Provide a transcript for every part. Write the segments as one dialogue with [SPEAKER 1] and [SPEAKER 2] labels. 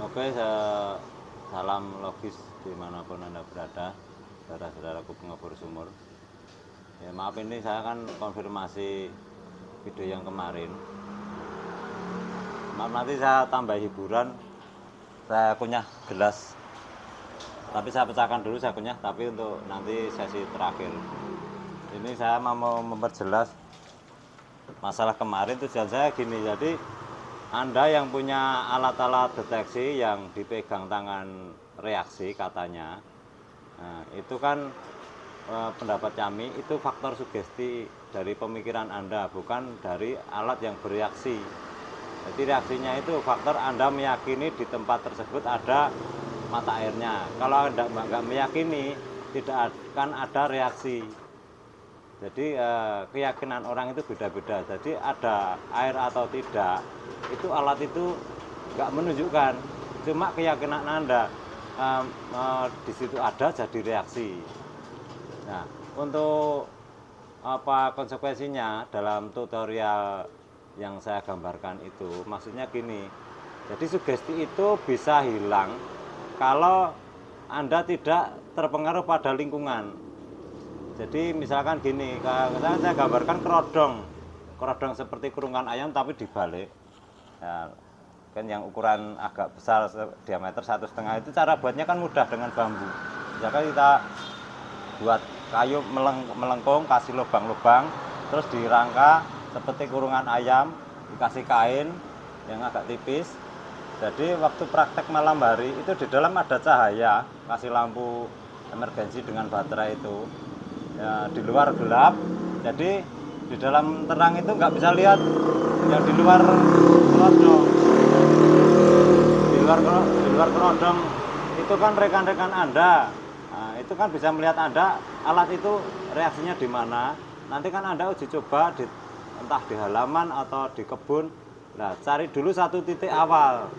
[SPEAKER 1] Oke, salam logis dimanapun Anda berada, saudara-saudaraku pengepul sumur. Ya, maaf ini saya kan konfirmasi video yang kemarin. Maaf nanti saya tambah hiburan, saya kunyah gelas. Tapi saya pecahkan dulu saya kunyah, tapi untuk nanti sesi terakhir. Ini saya mau memperjelas masalah kemarin. Tujuan saya gini, jadi Anda yang punya alat-alat deteksi yang dipegang tangan reaksi katanya, nah, itu kan pendapat kami itu faktor sugesti dari pemikiran Anda, bukan dari alat yang bereaksi. Jadi reaksinya itu faktor Anda meyakini di tempat tersebut ada mata airnya. Kalau Anda nggak meyakini, tidak akan ada reaksi. Jadi keyakinan orang itu beda-beda. Jadi ada air atau tidak, itu alat itu nggak menunjukkan. Cuma keyakinan Anda di situ ada jadi reaksi. Nah, untuk apa konsekuensinya dalam tutorial yang saya gambarkan itu, maksudnya gini. Jadi sugesti itu bisa hilang kalau Anda tidak terpengaruh pada lingkungan. Jadi misalkan gini, saya gambarkan kerodong seperti kurungan ayam tapi dibalik. Ya, kan yang ukuran agak besar, diameter 1,5 itu cara buatnya kan mudah dengan bambu. Misalkan kita buat kayu melengkung, kasih lubang-lubang, terus dirangka seperti kurungan ayam, dikasih kain yang agak tipis. Jadi waktu praktek malam hari itu di dalam ada cahaya, kasih lampu emergensi dengan baterai itu. Ya, di luar gelap, jadi di dalam terang itu nggak bisa lihat yang di luar kerodong. Di luar kerodong itu kan rekan-rekan Anda. Nah, itu kan bisa melihat Anda alat itu reaksinya di mana. Nanti kan Anda uji coba entah di halaman atau di kebun. Nah, cari dulu satu titik awal.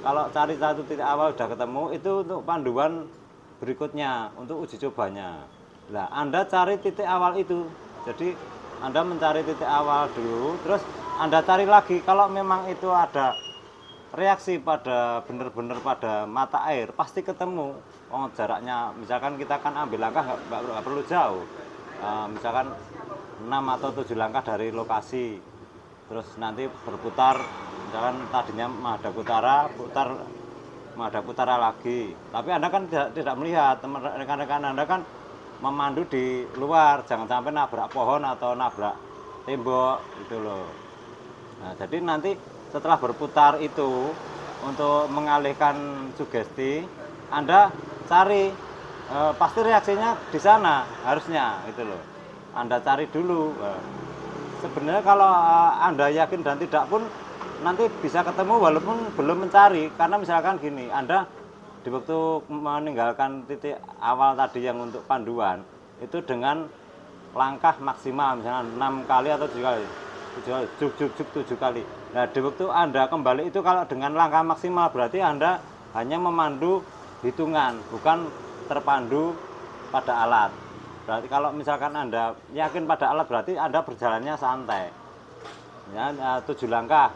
[SPEAKER 1] Kalau cari satu titik awal udah ketemu, itu untuk panduan berikutnya untuk uji cobanya. Nah, Anda cari titik awal itu. Jadi Anda mencari titik awal dulu, terus Anda cari lagi kalau memang itu ada reaksi pada benar-benar pada mata air, pasti ketemu. Oh, jaraknya misalkan kita kan ambil langkah nggak perlu jauh. Misalkan 6 atau 7 langkah dari lokasi. Terus nanti berputar, misalkan tadinya menghadap utara, menghadap utara lagi. Tapi Anda kan tidak melihat, rekan-rekan Anda kan memandu di luar, jangan sampai nabrak pohon atau nabrak tembok gitu loh. Nah, jadi nanti setelah berputar itu untuk mengalihkan sugesti, Anda cari pasti reaksinya di sana harusnya gitu loh. Anda cari dulu. Sebenarnya kalau Anda yakin dan tidak pun nanti bisa ketemu walaupun belum mencari, karena misalkan gini, Anda di waktu meninggalkan titik awal tadi yang untuk panduan itu dengan langkah maksimal misalnya 6 kali atau 7 kali, 7 kali. Nah, di waktu Anda kembali itu kalau dengan langkah maksimal berarti Anda hanya memandu hitungan, bukan terpandu pada alat. Berarti kalau misalkan Anda yakin pada alat berarti Anda berjalannya santai. Ya, 7 langkah,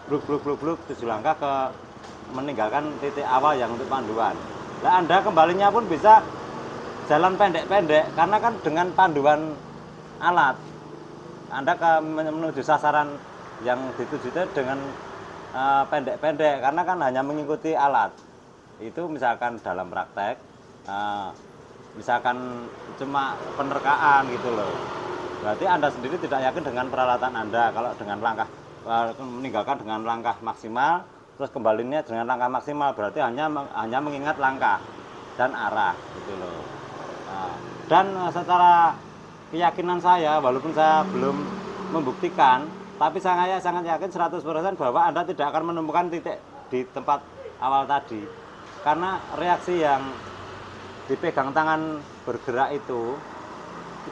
[SPEAKER 1] bluk 7 langkah ke meninggalkan titik awal yang untuk panduan. Nah, Anda kembalinya pun bisa jalan pendek-pendek karena kan dengan panduan alat Anda menuju sasaran yang dituju dengan pendek-pendek karena kan hanya mengikuti alat. Itu misalkan dalam praktek, misalkan cuma penerkaan gitu loh. Berarti Anda sendiri tidak yakin dengan peralatan Anda. Kalau dengan langkah meninggalkan dengan langkah maksimal, terus kembalinya dengan langkah maksimal berarti hanya mengingat langkah dan arah gitu loh. Nah, dan secara keyakinan saya, walaupun saya belum membuktikan, tapi saya sangat yakin 100% bahwa Anda tidak akan menemukan titik di tempat awal tadi, karena reaksi yang dipegang tangan bergerak itu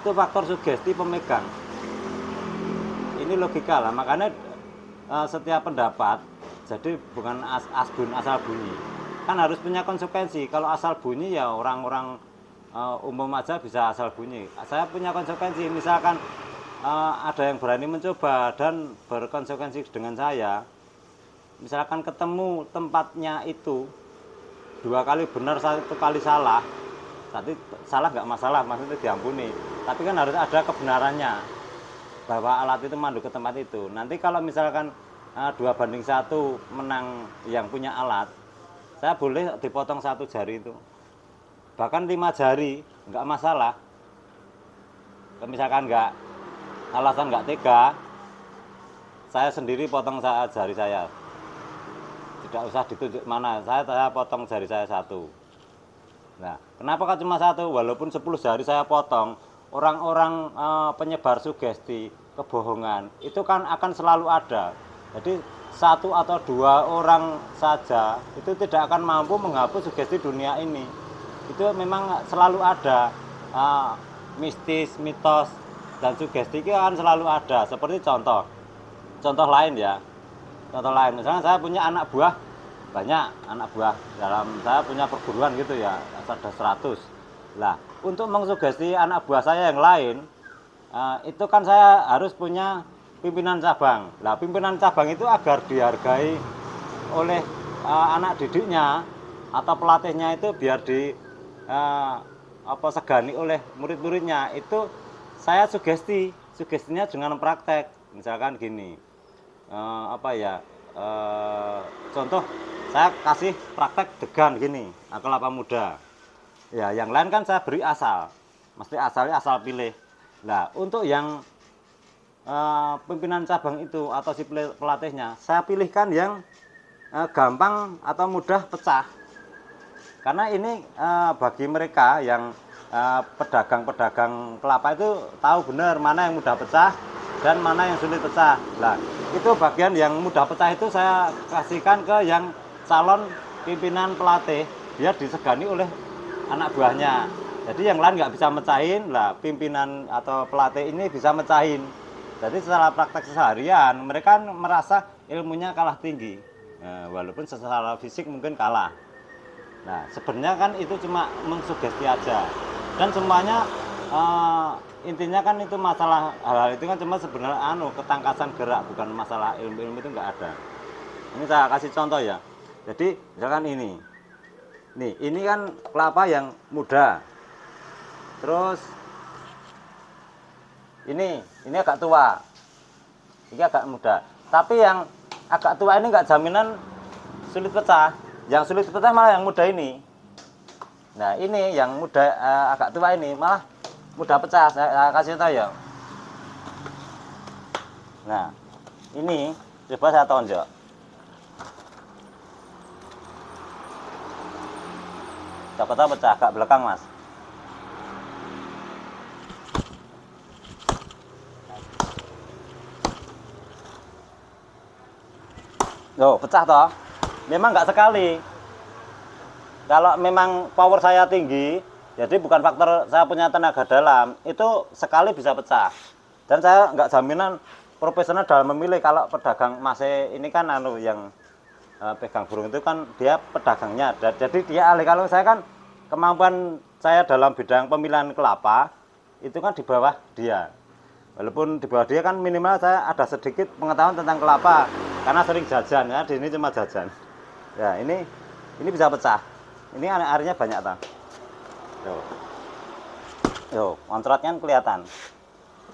[SPEAKER 1] faktor sugesti pemegang. Ini logika lah, makanya setiap pendapat jadi bukan asal bunyi, kan harus punya konsekuensi. Kalau asal bunyi ya orang-orang umum aja bisa asal bunyi. Saya punya konsekuensi, misalkan ada yang berani mencoba dan berkonsekuensi dengan saya, misalkan ketemu tempatnya itu 2 kali benar 1 kali salah, tapi salah nggak masalah, maksudnya diampuni. Tapi kan harus ada kebenarannya bahwa alat itu mandu ke tempat itu. Nanti kalau misalkan 2 banding 1 menang yang punya alat, saya boleh dipotong 1 jari itu, bahkan 5 jari nggak masalah. Misalkan nggak, alasan nggak tega, saya sendiri potong jari saya, tidak usah ditunjuk mana, saya potong jari saya 1. Nah, kenapa kan cuma 1? Walaupun 10 jari saya potong, orang-orang penyebar sugesti, kebohongan, itu kan akan selalu ada. Jadi 1 atau 2 orang saja itu tidak akan mampu menghapus sugesti dunia ini. Itu memang selalu ada. Mistis, mitos, dan sugesti itu akan selalu ada. Seperti contoh lain ya. Contoh lain, misalnya saya punya anak buah, banyak anak buah, dalam saya punya perguruan gitu ya, ada 100. Lah, untuk mengsugesti anak buah saya yang lain, itu kan saya harus punya pimpinan cabang. Lah, pimpinan cabang itu agar dihargai oleh anak didiknya atau pelatihnya, itu biar segani oleh murid-muridnya, itu saya sugestinya dengan praktek. Misalkan gini, contoh saya kasih praktek degan gini, kelapa muda ya, yang lain kan saya beri asal, mesti asalnya asal pilih. Nah, untuk yang pimpinan cabang itu atau si pelatihnya, saya pilihkan yang gampang atau mudah pecah. Karena ini bagi mereka yang pedagang-pedagang kelapa itu tahu benar mana yang mudah pecah dan mana yang sulit pecah. Nah, itu bagian yang mudah pecah itu saya kasihkan ke yang calon pimpinan pelatih, biar disegani oleh anak buahnya. Jadi yang lain nggak bisa mecahin, lah pimpinan atau pelatih ini bisa mecahin. Jadi secara praktek seharian mereka merasa ilmunya kalah tinggi, walaupun secara fisik mungkin kalah. Nah, sebenarnya kan itu cuma mengsugesti aja, dan semuanya intinya kan itu masalah hal-hal itu kan cuma sebenarnya ketangkasan gerak, bukan masalah ilmu itu nggak ada. Ini saya kasih contoh ya. Jadi misalkan ini kan kelapa yang muda, terus ini agak tua, ini agak muda. Tapi yang agak tua ini nggak jaminan sulit pecah. Yang sulit pecah malah yang muda ini. Nah, ini yang muda agak tua ini malah mudah pecah. Saya kasih tahu ya. Nah, ini coba saya tonjok. Siapa tahu pecah, agak belakang Mas. Loh, pecah toh? Memang nggak sekali. Kalau memang power saya tinggi, jadi bukan faktor saya punya tenaga dalam, itu sekali bisa pecah. Dan saya nggak jaminan profesional dalam memilih. Kalau pedagang masih ini kan yang pegang burung itu kan dia pedagangnya, jadi dia ahli. Kalau saya kan kemampuan saya dalam bidang pemilihan kelapa itu kan di bawah dia. Walaupun di bawah dia kan minimal saya ada sedikit pengetahuan tentang kelapa karena sering jajan ya, di ini cuma jajan. Ya, ini bisa pecah. Ini airnya banyak tak? Tuh, kontratnya kelihatan.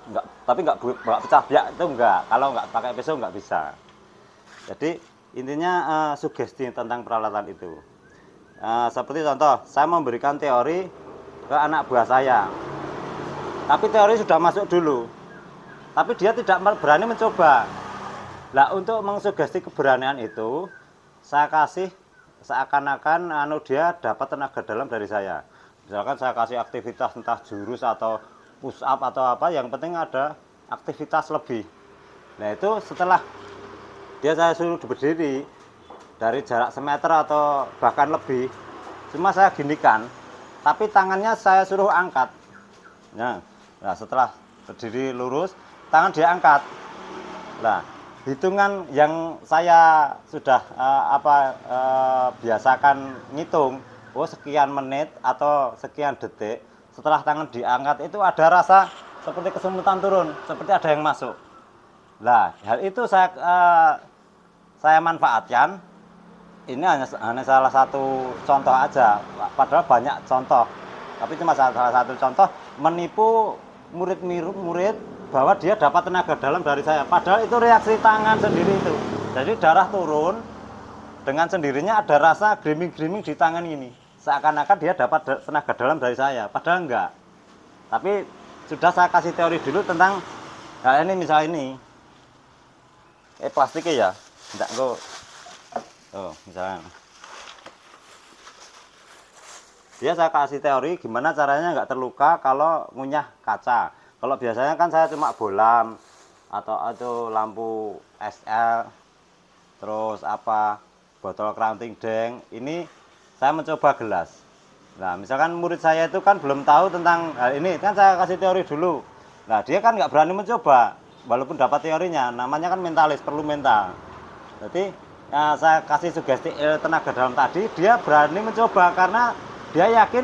[SPEAKER 1] Enggak, tapi enggak pecah biak itu enggak. Kalau enggak pakai pisau enggak bisa. Jadi intinya sugesti tentang peralatan itu. Seperti contoh, saya memberikan teori ke anak buah saya. Tapi teori sudah masuk dulu. Tapi dia tidak berani mencoba. Nah, untuk mengsugesti keberanian itu, saya kasih seakan-akan dia dapat tenaga dalam dari saya. Misalkan saya kasih aktivitas entah jurus atau push up atau apa, yang penting ada aktivitas lebih. Nah, itu setelah saya suruh berdiri dari jarak semeter atau bahkan lebih, cuma saya ginikan, tapi tangannya saya suruh angkat. Nah, setelah berdiri lurus, tangan dia angkat. Nah, hitungan yang saya sudah biasakan ngitung, sekian menit atau sekian detik setelah tangan diangkat itu ada rasa seperti kesemutan turun, seperti ada yang masuk. Nah, hal itu saya saya manfaatkan. Ini hanya salah satu contoh aja, padahal banyak contoh. Tapi cuma salah satu contoh menipu murid bahwa dia dapat tenaga dalam dari saya. Padahal itu reaksi tangan sendiri itu. Jadi darah turun, dengan sendirinya ada rasa griming-griming di tangan ini. Seakan-akan dia dapat tenaga dalam dari saya, padahal enggak. Tapi sudah saya kasih teori dulu tentang hal ini, misal ini. Plastiknya ya, enggak kok. Oh, misalnya. Dia saya kasih teori gimana caranya nggak terluka kalau ngunyah kaca. Kalau biasanya kan saya cuma bolam atau lampu SL, terus apa botol keranting deng. Ini saya mencoba gelas. Nah, misalkan murid saya itu kan belum tahu tentang hal ini, kan saya kasih teori dulu. Nah, dia kan nggak berani mencoba, walaupun dapat teorinya. Namanya kan mentalis, perlu mental. Jadi saya kasih sugesti tenaga dalam tadi, dia berani mencoba karena dia yakin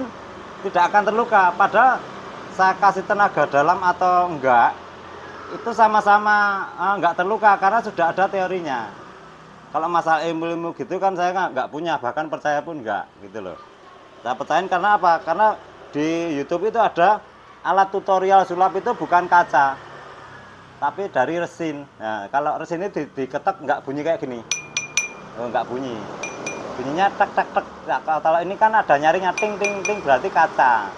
[SPEAKER 1] tidak akan terluka. Padahal saya kasih tenaga dalam atau enggak, itu sama-sama enggak terluka karena sudah ada teorinya. Kalau masalah ilmu-ilmu gitu kan saya nggak punya, bahkan percaya pun enggak gitu loh. Saya percayain karena apa? Karena di YouTube itu ada alat tutorial sulap itu bukan kaca, tapi dari resin. Nah, kalau resin ini diketek nggak bunyi kayak gini. Oh, nggak bunyi. Bunyinya tek tek tek. Nah, kalau ini kan ada nyaringnya ting ting ting, berarti kaca.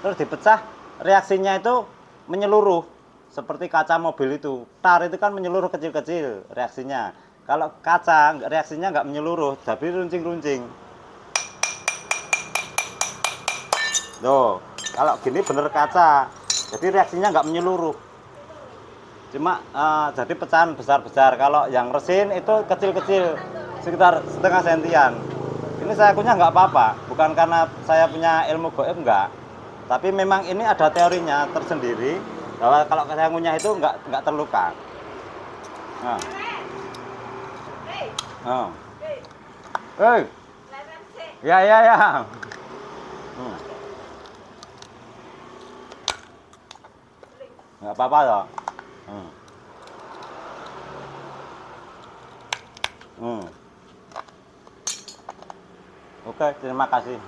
[SPEAKER 1] Terus dipecah, reaksinya itu menyeluruh seperti kaca mobil itu. Tar itu kan menyeluruh kecil-kecil reaksinya. Kalau kaca reaksinya nggak menyeluruh, tapi runcing-runcing. Tuh, kalau gini bener kaca, jadi reaksinya nggak menyeluruh. Cuma jadi pecahan besar-besar. Kalau yang resin itu kecil-kecil, sekitar setengah sentian. Ini saya kunyah nggak apa-apa, bukan karena saya punya ilmu goib, enggak. Tapi memang ini ada teorinya tersendiri bahwa kalau saya ngunyah itu nggak terluka. Nah. Oh. Hey. Ya ya ya. Nggak apa-apa loh. Oke, terima kasih.